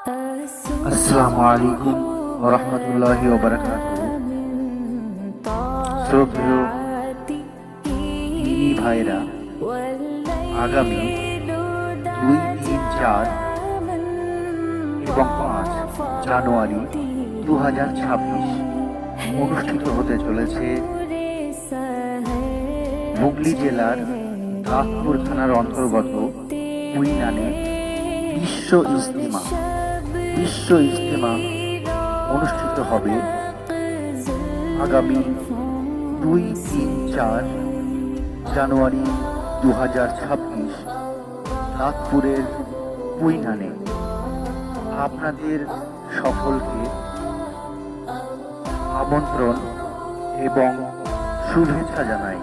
আসসালামু আলাইকুম ওয়া রাহমাতুল্লাহি ওয়া বারাকাতুহু। শ্রদ্ধেয় দিনী ভাইরা, আগামী 2, 3, 4 এবং 5 জানুয়ারি 2026 অনুষ্ঠিত হতে চলেছে হুগলি জেলার দাসপুর থানার অন্তর্গত কুইনানে বিশ্ব ইজতেমা অনুষ্ঠিত হবে আগামী 2, 3, 4 জানুয়ারি 2026 দাসপুরের কুইনানে। আপনাদের সকলকে আমন্ত্রণ এবং শুভেচ্ছা জানাই।